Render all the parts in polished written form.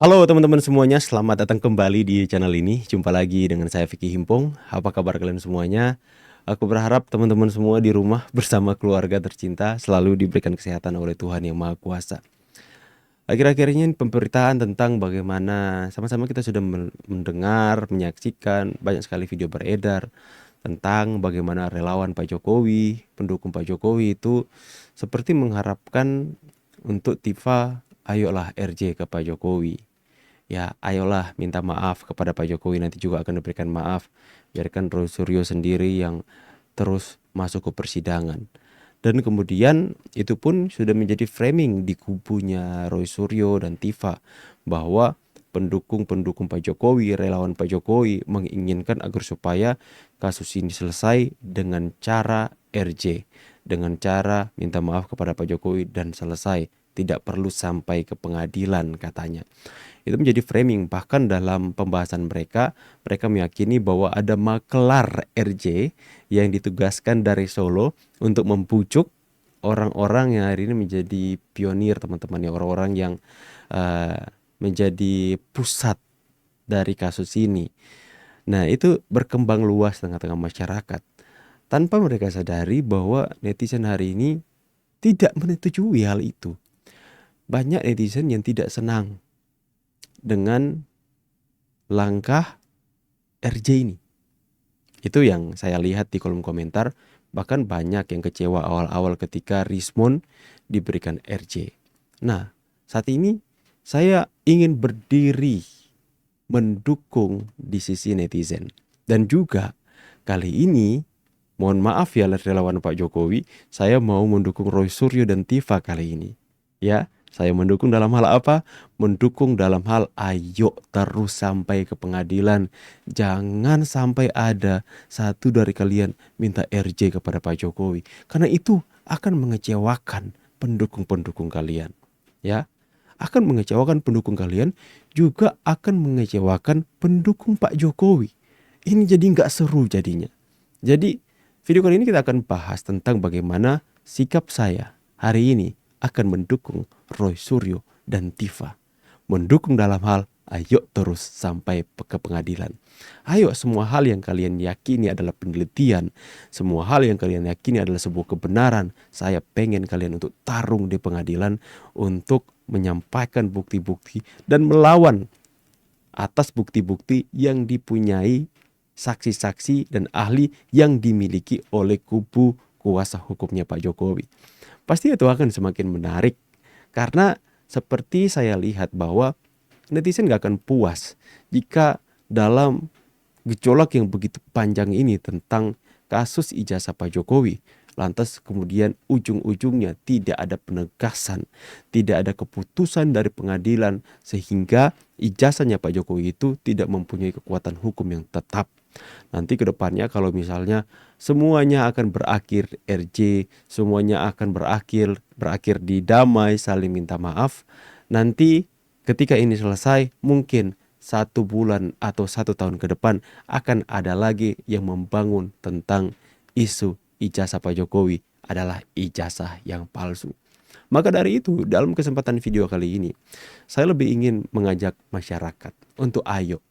Halo teman-teman semuanya, selamat datang kembali di channel ini. Jumpa lagi dengan saya Vicky Himpong. Apa kabar kalian semuanya? Aku berharap teman-teman semua di rumah bersama keluarga tercinta selalu diberikan kesehatan oleh Tuhan Yang Maha Kuasa. Akhir-akhir ini pemberitaan tentang bagaimana sama-sama kita sudah mendengar, menyaksikan banyak sekali video beredar tentang bagaimana relawan Pak Jokowi, pendukung Pak Jokowi itu seperti mengharapkan untuk Tifa, ayolah RJ ke Pak Jokowi. Ya, ayolah minta maaf kepada Pak Jokowi, nanti juga akan diberikan maaf. Biarkan Roy Suryo sendiri yang terus masuk ke persidangan. Dan kemudian itu pun sudah menjadi framing di kubunya Roy Suryo dan Tifa bahwa pendukung-pendukung Pak Jokowi, relawan Pak Jokowi menginginkan agar supaya kasus ini selesai dengan cara RJ, dengan cara minta maaf kepada Pak Jokowi dan selesai, tidak perlu sampai ke pengadilan katanya. Itu menjadi framing, bahkan dalam pembahasan mereka meyakini bahwa ada makelar RJ yang ditugaskan dari Solo untuk membujuk orang-orang yang hari ini menjadi pionir, teman-teman ya, orang-orang yang menjadi pusat dari kasus ini. Nah, itu berkembang luas tengah-tengah masyarakat tanpa mereka sadari bahwa netizen hari ini tidak menyetujui hal itu. Banyak netizen yang tidak senang dengan langkah RJ ini. Itu yang saya lihat di kolom komentar. Bahkan banyak yang kecewa awal-awal ketika Rismon diberikan RJ. Nah, saat ini saya ingin berdiri mendukung di sisi netizen. Dan juga kali ini, mohon maaf ya relawan Pak Jokowi, saya mau mendukung Roy Suryo dan Tifa kali ini. Ya, saya mendukung dalam hal apa? Mendukung dalam hal ayo terus sampai ke pengadilan. Jangan sampai ada satu dari kalian minta RJ kepada Pak Jokowi. Karena itu akan mengecewakan pendukung-pendukung kalian. Ya, akan mengecewakan pendukung kalian, juga akan mengecewakan pendukung Pak Jokowi. Ini jadi nggak seru jadinya. Jadi video kali ini kita akan bahas tentang bagaimana sikap saya hari ini akan mendukung Roy Suryo dan Tifa. Mendukung dalam hal ayo terus sampai ke pengadilan. Ayo, semua hal yang kalian yakini adalah penelitian. Semua hal yang kalian yakini adalah sebuah kebenaran. Saya pengen kalian untuk tarung di pengadilan untuk menyampaikan bukti-bukti dan melawan atas bukti-bukti yang dipunyai saksi-saksi dan ahli yang dimiliki oleh kubu kuasa hukumnya Pak Jokowi. Pasti itu akan semakin menarik karena seperti saya lihat bahwa netizen gak akan puas jika dalam gejolak yang begitu panjang ini tentang kasus ijazah Pak Jokowi, lantas kemudian ujung-ujungnya tidak ada penegasan, tidak ada keputusan dari pengadilan sehingga ijazahnya Pak Jokowi itu tidak mempunyai kekuatan hukum yang tetap. Nanti ke depannya kalau misalnya semuanya akan berakhir RJ, semuanya akan berakhir di damai, saling minta maaf. Nanti ketika ini selesai, mungkin 1 bulan atau 1 tahun ke depan akan ada lagi yang membangun tentang isu ijazah Pak Jokowi adalah ijazah yang palsu. Maka dari itu, dalam kesempatan video kali ini, saya lebih ingin mengajak masyarakat untuk ayo,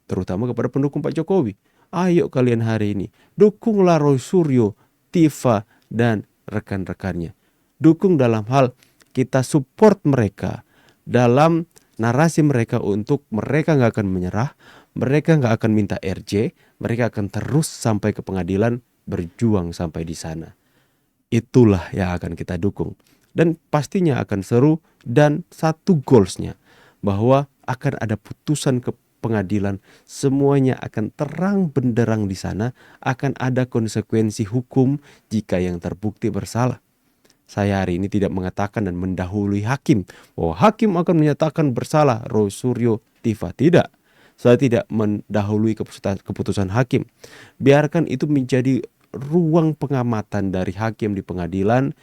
terutama kepada pendukung Pak Jokowi. Ayo kalian hari ini, dukunglah Roy Suryo, Tifa, dan rekan-rekannya. Dukung dalam hal kita support mereka dalam narasi mereka untuk mereka nggak akan menyerah, mereka nggak akan minta RJ, mereka akan terus sampai ke pengadilan, berjuang sampai di sana. Itulah yang akan kita dukung. Dan pastinya akan seru dan satu goalsnya bahwa akan ada putusan ke pengadilan, semuanya akan terang benderang di sana, akan ada konsekuensi hukum jika yang terbukti bersalah. Saya hari ini tidak mengatakan dan mendahului hakim bahwa hakim akan menyatakan bersalah Roy Suryo Tifa. Tidak. Saya tidak mendahului keputusan hakim. Biarkan itu menjadi ruang pengamatan dari hakim di pengadilan,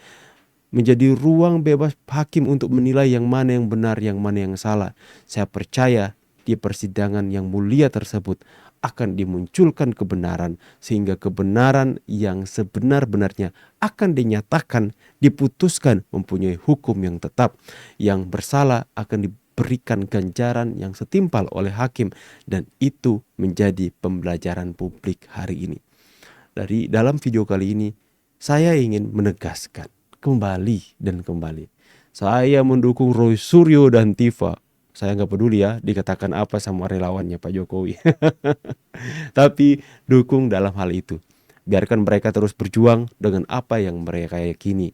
menjadi ruang bebas hakim untuk menilai yang mana yang benar, yang mana yang salah. Saya percaya di persidangan yang mulia tersebut akan dimunculkan kebenaran, sehingga kebenaran yang sebenar-benarnya akan dinyatakan, diputuskan, mempunyai hukum yang tetap. Yang bersalah akan diberikan ganjaran yang setimpal oleh hakim, dan itu menjadi pembelajaran publik hari ini. Dari dalam video kali ini saya ingin menegaskan kembali dan kembali, saya mendukung Roy Suryo dan Tifa. Saya nggak peduli ya dikatakan apa sama relawannya Pak Jokowi. Tapi dukung dalam hal itu. Biarkan mereka terus berjuang dengan apa yang mereka yakini,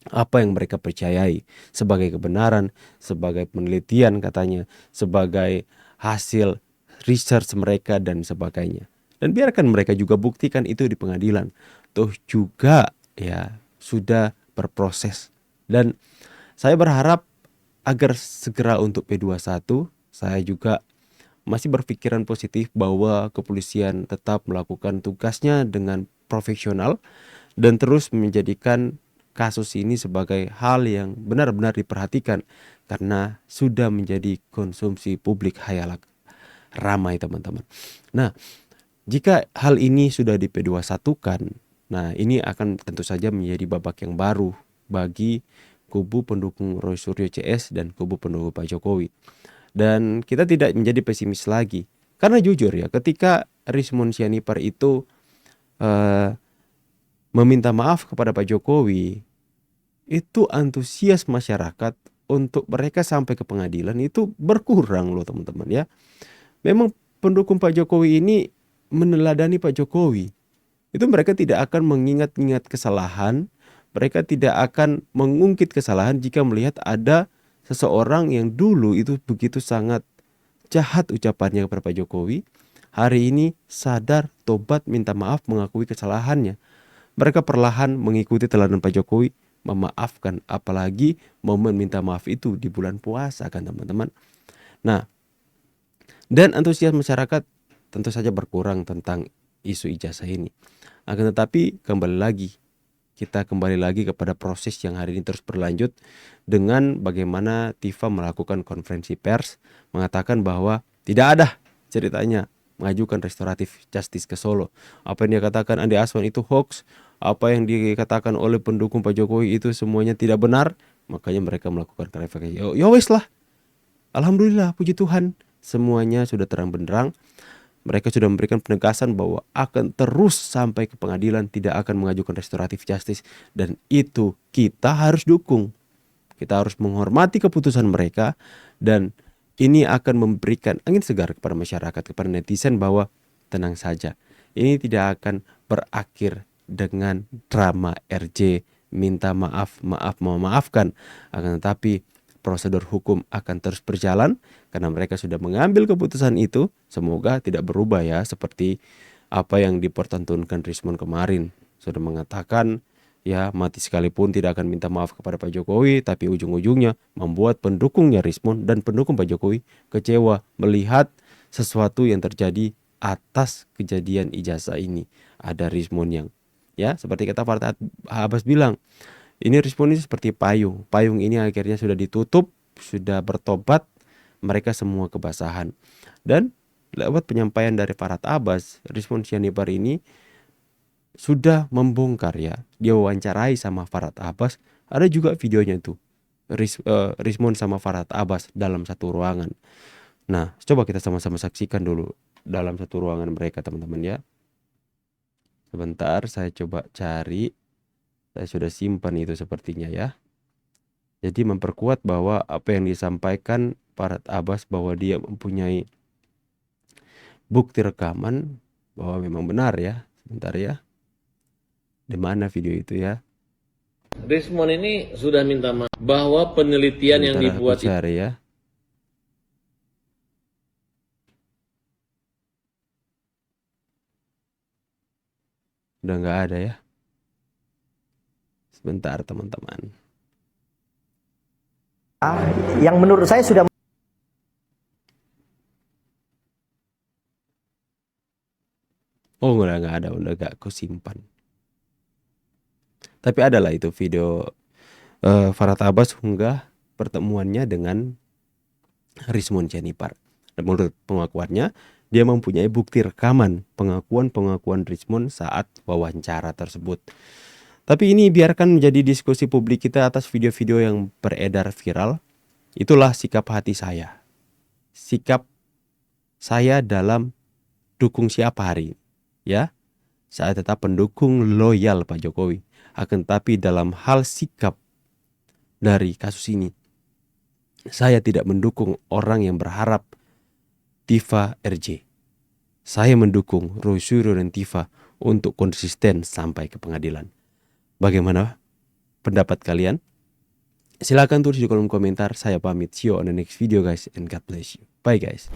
apa yang mereka percayai sebagai kebenaran, sebagai penelitian katanya, sebagai hasil research mereka dan sebagainya. Dan biarkan mereka juga buktikan itu di pengadilan. Toh juga ya sudah berproses. Dan saya berharap agar segera untuk P21. Saya juga masih berpikiran positif bahwa kepolisian tetap melakukan tugasnya dengan profesional dan terus menjadikan kasus ini sebagai hal yang benar-benar diperhatikan, karena sudah menjadi konsumsi publik khayal ramai teman-teman. Nah, jika hal ini sudah di P21-kan, nah ini akan tentu saja menjadi babak yang baru bagi kubu pendukung Roy Suryo CS dan kubu pendukung Pak Jokowi. Dan kita tidak menjadi pesimis lagi. Karena jujur ya, ketika Rismon Sianipar itu meminta maaf kepada Pak Jokowi, itu antusias masyarakat untuk mereka sampai ke pengadilan itu berkurang loh teman-teman ya. Memang pendukung Pak Jokowi ini meneladani Pak Jokowi. Itu mereka tidak akan mengingat-ingat kesalahan, mereka tidak akan mengungkit kesalahan jika melihat ada seseorang yang dulu itu begitu sangat jahat ucapannya kepada Pak Jokowi, hari ini sadar, tobat, minta maaf, mengakui kesalahannya. Mereka perlahan mengikuti teladan Pak Jokowi, memaafkan, apalagi momen minta maaf itu di bulan puasa kan teman-teman. Nah, dan antusias masyarakat tentu saja berkurang tentang isu ijazah ini. Akan tetapi kita kembali lagi kepada proses yang hari ini terus berlanjut dengan bagaimana Tifa melakukan konferensi pers mengatakan bahwa tidak ada ceritanya mengajukan restoratif justice ke Solo. Apa yang dia katakan Andi Aswan itu hoax, apa yang dikatakan oleh pendukung Pak Jokowi itu semuanya tidak benar, makanya mereka melakukan klarifikasi. Ya wes lah, alhamdulillah, puji Tuhan, semuanya sudah terang benderang. Mereka sudah memberikan penegasan bahwa akan terus sampai ke pengadilan, tidak akan mengajukan restoratif justice, dan itu kita harus dukung. Kita harus menghormati keputusan mereka, dan ini akan memberikan angin segar kepada masyarakat, kepada netizen bahwa tenang saja. Ini tidak akan berakhir dengan drama RJ minta maaf, memaafkan. Akan tetapi prosedur hukum akan terus berjalan karena mereka sudah mengambil keputusan itu. Semoga tidak berubah ya seperti apa yang dipertontonkan Rismon kemarin. Sudah mengatakan ya mati sekalipun tidak akan minta maaf kepada Pak Jokowi, tapi ujung-ujungnya membuat pendukungnya Rismon dan pendukung Pak Jokowi kecewa melihat sesuatu yang terjadi atas kejadian ijazah ini. Ada Rismon yang ya seperti kata Farhad Abbas bilang, ini Rismon ini seperti payung. Payung ini akhirnya sudah ditutup, sudah bertobat, mereka semua kebasahan. Dan lewat penyampaian dari Farhad Abbas, Rismon Sianipar ini sudah membongkar ya. Dia wawancarai sama Farhad Abbas. Ada juga videonya tuh. Rismon sama Farhad Abbas dalam satu ruangan. Nah, coba kita sama-sama saksikan dulu dalam satu ruangan mereka teman-teman ya. Sebentar saya coba cari. Saya sudah simpan itu sepertinya ya. Jadi memperkuat bahwa apa yang disampaikan Farhad Abbas bahwa dia mempunyai bukti rekaman bahwa memang benar ya. Sebentar ya. Di mana video itu ya? Rismon ini sudah minta maaf bahwa penelitian yang dibuat aku cari ya. Udah nggak ada ya. Sebentar teman-teman. Yang menurut saya sudah udah nggak ada, udah gak aku simpan. Tapi adalah itu video Farhad Abbas unggah pertemuannya dengan Rismon Sianipar. Dan menurut pengakuannya, dia mempunyai bukti rekaman pengakuan Rismon saat wawancara tersebut. Tapi ini biarkan menjadi diskusi publik kita atas video-video yang beredar viral. Itulah sikap hati saya. Sikap saya dalam dukung siapa hari ini. Ya, saya tetap pendukung loyal Pak Jokowi. Akan tapi dalam hal sikap dari kasus ini, saya tidak mendukung orang yang berharap Tifa RJ. Saya mendukung Roy Suryo dan Tifa untuk konsisten sampai ke pengadilan. Bagaimana pendapat kalian? Silakan tulis di kolom komentar. Saya pamit. See you on the next video guys and God bless you. Bye guys.